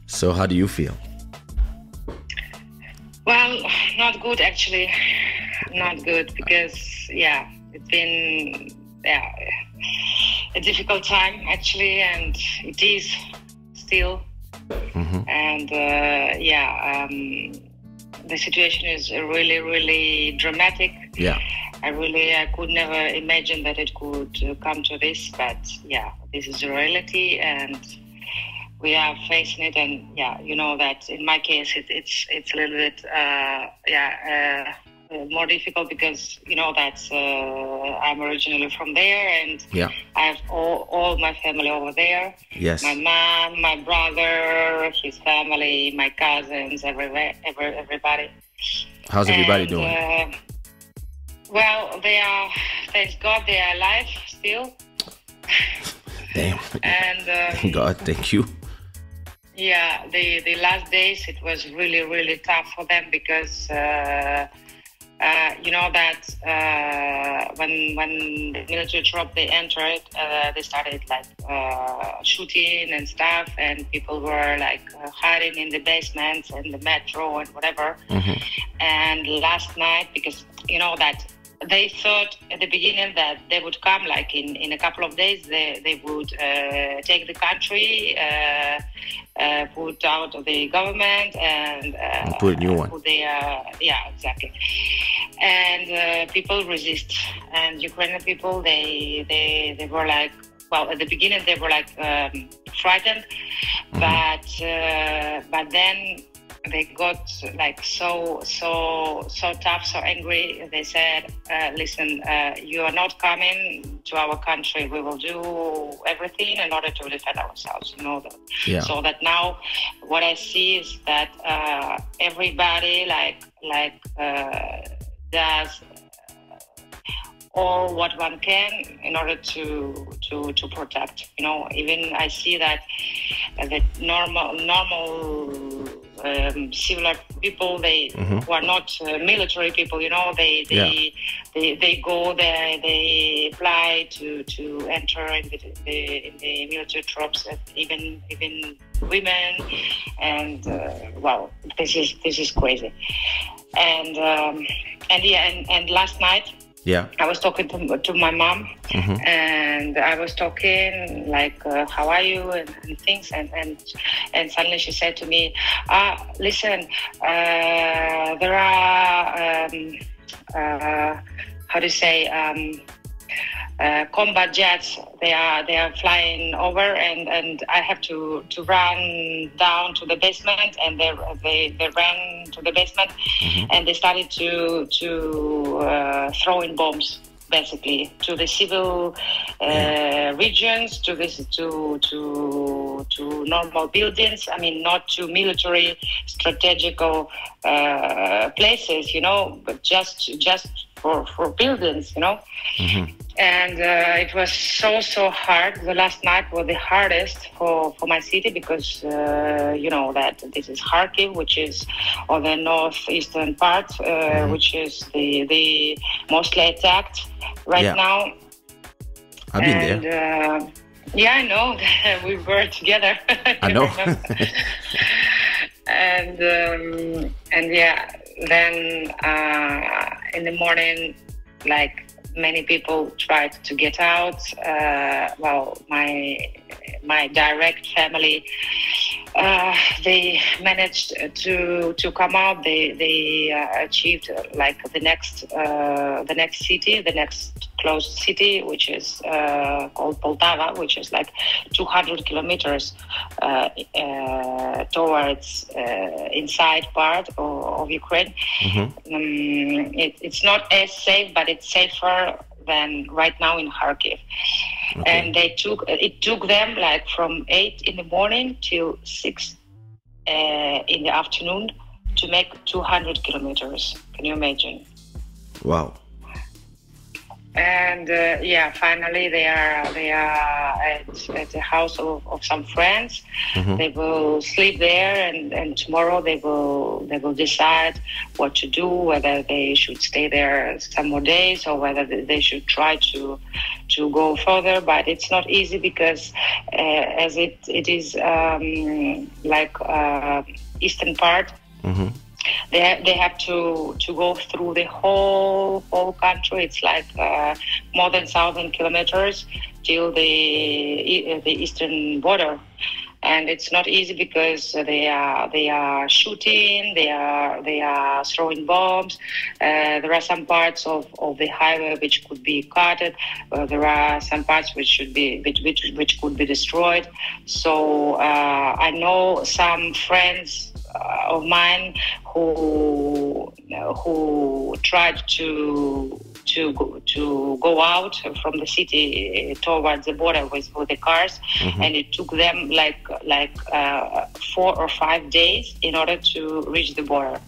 So how do you feel? Well, not good actually. Not good because it's been a difficult time actually, and it is still. And the situation is really, really dramatic. Yeah. I could never imagine that it could come to this, but this is a reality, and we are facing it. And you know that in my case, it's a little bit more difficult because you know that I'm originally from there, and I have all my family over there. Yes. My mom, my brother, his family, my cousins, everybody. How's everybody doing? Well, they are, thank God, they are alive still. Damn. And thank God, thank you. Yeah, the last days it was really, really tough for them because you know that when the military troop they entered, they started like shooting and stuff, and people were like hiding in the basements and the metro and whatever. And last night, because you know that they thought at the beginning that they would come like in a couple of days, they would take the country, put out the government, and put a new one. Exactly. And people resist, and Ukrainian people they were like, well, at the beginning they were like frightened, but then they got like so tough, so angry. They said, listen, you are not coming to our country. We will do everything in order to defend ourselves. You know that. Yeah. So that now what I see is that everybody does all what one can in order to protect. You know, even I see that the normal civil people, they who are not military people, you know, they go there, they apply to enter in the military troops, even women, and well, this is crazy. And last night, I was talking to my mom, and I was talking like, how are you and things, and suddenly she said to me, listen, there are how do you say, combat jets. They are flying over, and I have to run down to the basement, and they ran to the basement, and they started to throw in bombs basically to the civil regions, to normal buildings. I mean, not to military strategical places, you know, but just for buildings, you know. And it was so hard. The last night was the hardest for my city because you know that this is Kharkiv, which is on the northeastern part, which is the mostly attacked right now. I've been there. Yeah, I know. We were together. I know. and yeah, then in the morning, like, many people tried to get out. Well, my direct family, they managed to come out. They achieved like the next city, the next closed city, which is called Poltava, which is like 200 kilometers towards inside part of Ukraine. It's not as safe, but it's safer than right now in Kharkiv. And it took them like from 8 in the morning till 6 in the afternoon to make 200 kilometers. Can you imagine? Wow. And yeah, finally they are at the house of some friends. They will sleep there, and tomorrow they will decide what to do, whether they should stay there some more days or whether they should try to go further. But it's not easy because as it is like eastern part. They have to go through the whole country. It's like more than 1,000 kilometers till the eastern border, and it's not easy because they are shooting, they are throwing bombs. There are some parts of the highway which could be cut. There are some parts which could be destroyed. So I know some friends of mine who tried to go out from the city towards the border with the cars, and it took them like 4 or 5 days in order to reach the border.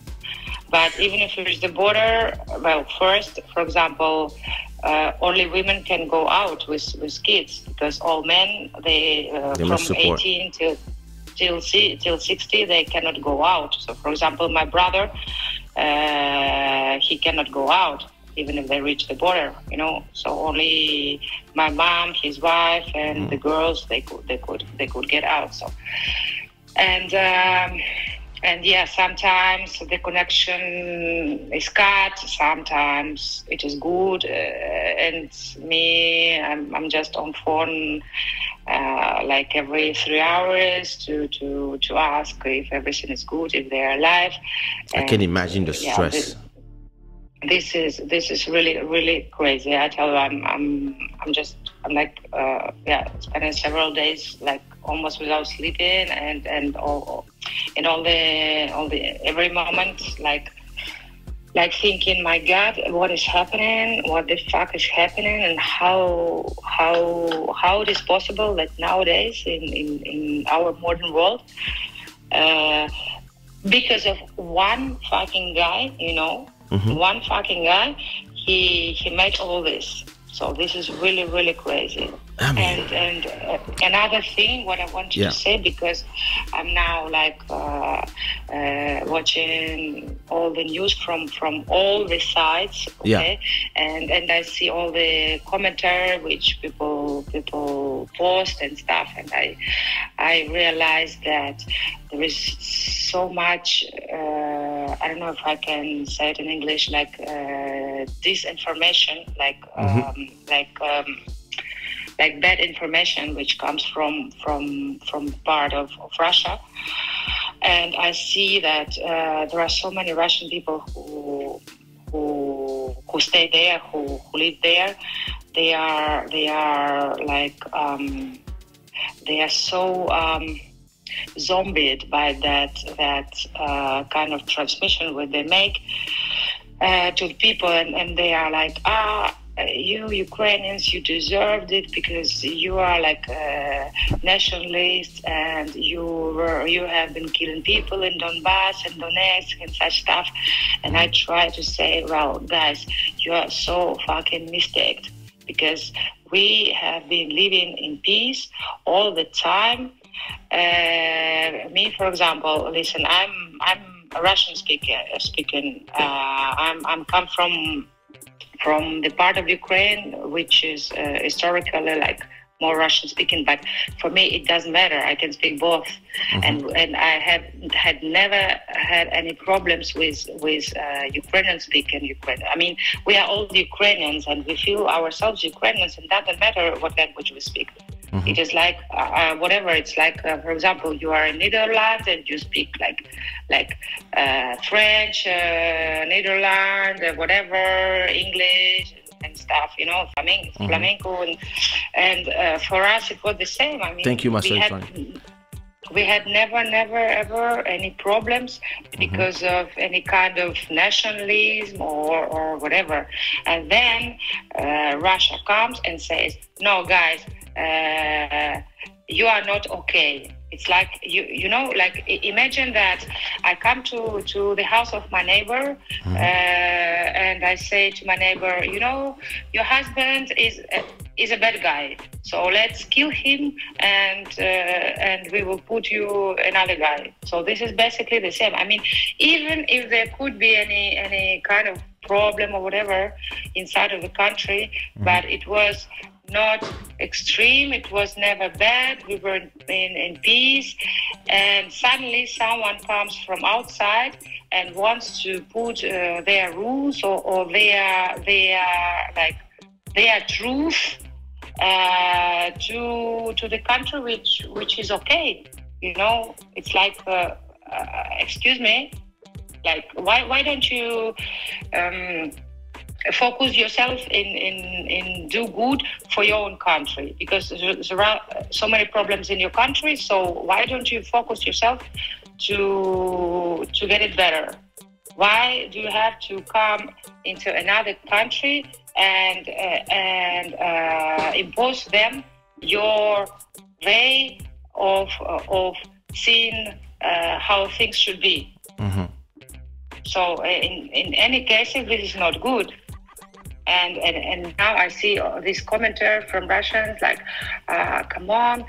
But even if you reach the border, well, first, for example, only women can go out with kids, because all men they from 18 till 60 they cannot go out. So, for example, my brother, he cannot go out even if they reach the border, you know. So only my mom, his wife, and the girls they could get out. So and yeah, sometimes the connection is cut, sometimes it is good, and me, I'm just on phone like every 3 hours to ask if everything is good, if they're alive. I can imagine the stress. This is really crazy. I tell you, I'm like spending several days like almost without sleeping, and all the every moment like thinking, my God, what is happening? What the fuck is happening? And how it is possible that nowadays in our modern world, because of one fucking guy, you know. One fucking guy, he made all this. So this is really crazy. And another thing, what I want to say, because I'm now like watching all the news from all the sides, okay, and I see all the commentary which people post and stuff, and I realize that there is so much. I don't know if I can say it in English, like disinformation, like bad information which comes from part of Russia. And I see that there are so many Russian people who stay there, who live there. They are like they are so zombied by that kind of transmission where they make to people, and they are like, you Ukrainians, you deserved it because you are like nationalists, and you have been killing people in Donbass and Donetsk and such stuff. And I try to say, well, guys, you are so fucking mistaken, because we have been living in peace all the time. Me, for example, listen, I'm a Russian speaking. I'm come from the part of Ukraine which is historically like more Russian speaking, but for me it doesn't matter. I can speak both, and I had never had any problems with Ukrainian speaking Ukrainian. I mean, we are all Ukrainians and we feel ourselves Ukrainians, and it doesn't matter what language we speak. It is like whatever. It's like, for example, you are in Netherlands and you speak like French, Netherlands, whatever, English and stuff. You know, flamenco, and for us it was the same. I mean, thank you, Master. We had never ever any problems because of any kind of nationalism or whatever. And then Russia comes and says, no, guys, you are not okay. It's like you know, like imagine that I come to the house of my neighbor, and I say to my neighbor, you know, your husband is a bad guy, so let's kill him, and we will put you another guy. So this is basically the same. I mean, even if there could be any kind of problem or whatever inside of the country, but it was not extreme, it was never bad, we were in peace, and suddenly someone comes from outside and wants to put their rules or their truth to the country, which is okay. You know, it's like excuse me, like why don't you focus yourself in do good for your own country, because there are so many problems in your country, so why don't you focus yourself to get it better? Why do you have to come into another country and impose them your way of seeing how things should be? So in any case, this is not good. And now I see this commenter from Russians like, come on,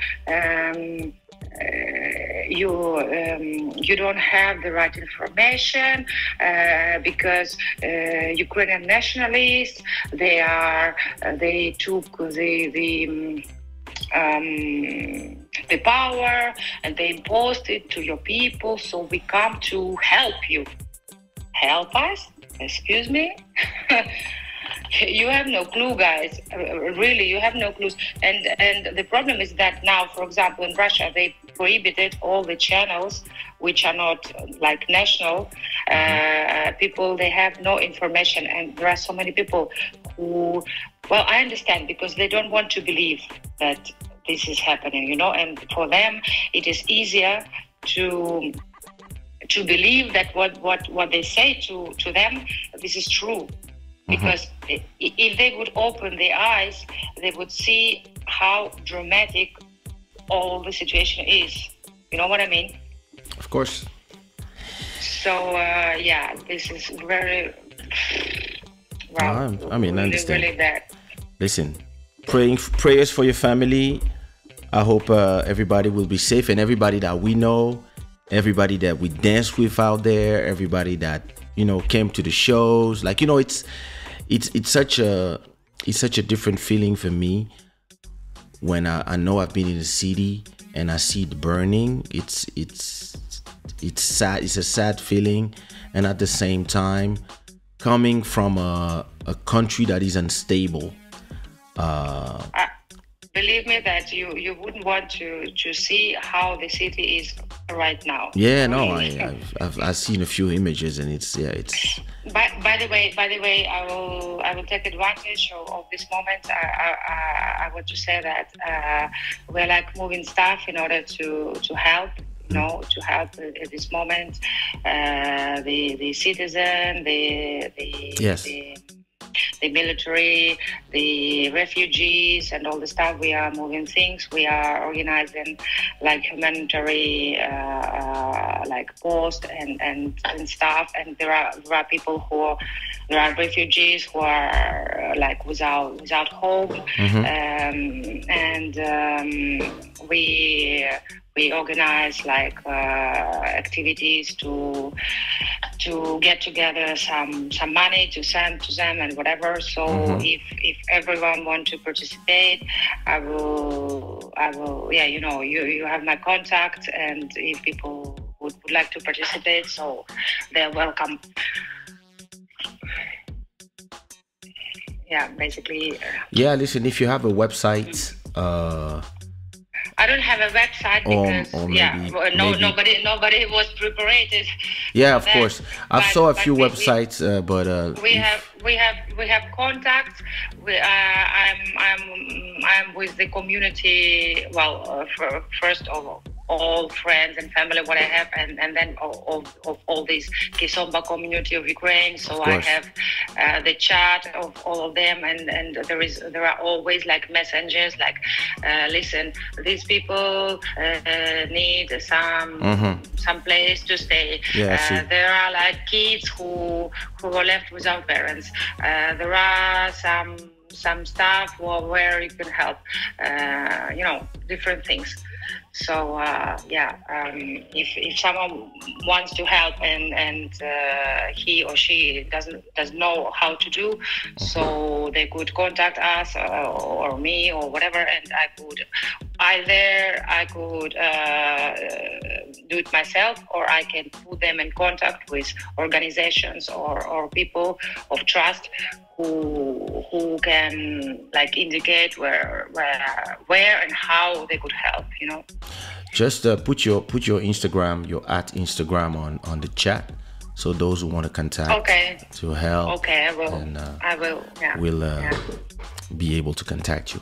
you don't have the right information because Ukrainian nationalists, they took the power and they imposed it to your people, so we come to help you. Help us? Excuse me? You have no clue, guys. Really, you have no clues. And the problem is that now, for example, in Russia, they prohibited all the channels which are not like national. People, they have no information. And there are so many people who, well, I understand, because they don't want to believe that this is happening, you know. And for them, it is easier to believe that what they say to them, this is true. Because if they would open their eyes, they would see how dramatic all the situation is. You know what I mean? Of course. So, yeah, this is very, wow, I mean, I understand. Really bad. Listen, prayers for your family. I hope everybody will be safe, and everybody that we know, everybody that we dance with out there, everybody that, you know, came to the shows. Like, you know, it's such a different feeling for me when I know I've been in the city and I see it burning. It's sad. It's a sad feeling, and at the same time, coming from a country that is unstable. Believe me that you wouldn't want to see how the city is right now. Yeah, no, I've seen a few images, and it's. By the way, I will take advantage of this moment. I want to say that we're like moving stuff in order to help. You know, to help at this moment the citizen, the military, the refugees, and all the stuff. We are moving things. We are organizing like humanitarian like post and stuff. And there are people there are refugees who are like without home, and we organize like activities to get together some money to send to them and whatever. So if everyone want to participate, I will. Yeah, you know, you have my contact, and if people would like to participate, so they're welcome. Yeah, basically. Yeah, listen, if you have a website. I don't have a website because nobody was prepared. Yeah, of course. I saw a few websites, but we have we have contacts. I'm with the community. Well, first of all friends and family what I have, and then of all this Kisomba community of Ukraine. So I have the chat of all of them, and there are always like messengers like, listen, these people need some place to stay. There are like kids who are left without parents. There are some stuff where you can help, different things. So if someone wants to help and he or she doesn't know how to do, so they could contact us or me or whatever, and I could do it myself, or I can put them in contact with organizations or people of trust who can like indicate where and how they could help, Just put your Instagram, your @Instagram on the chat, so those who want to contact to help, I will. Will be able to contact you.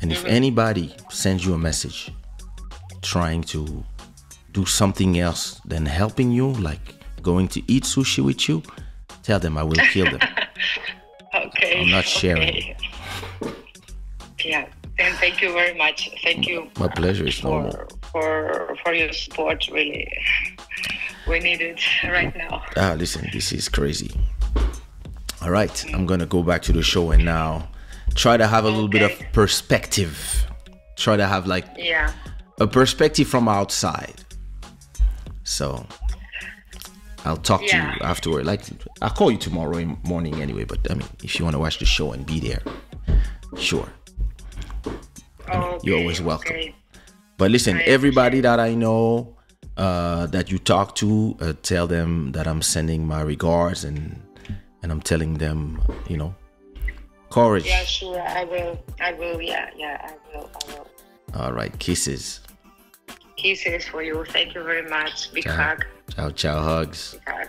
And if anybody sends you a message trying to do something else than helping you, like going to eat sushi with you, tell them I will kill them. I'm not sharing. Yeah. And thank you very much. Thank you. My pleasure. It's normal. For your support, really. We need it right now. Listen, this is crazy. All right, I'm gonna go back to the show and now try to have a little bit of perspective. Try to have like a perspective from outside. So I'll talk to you afterward. Like, I'll call you tomorrow morning anyway. But I mean, if you want to watch the show and be there, sure. You're always welcome. But listen, everybody that I know that you talk to, tell them that I'm sending my regards and I'm telling them, courage. Yeah, sure. I will. Yeah, I will. All right. Kisses. Kisses for you. Thank you very much. Big hug. Ciao, hugs. Big hug.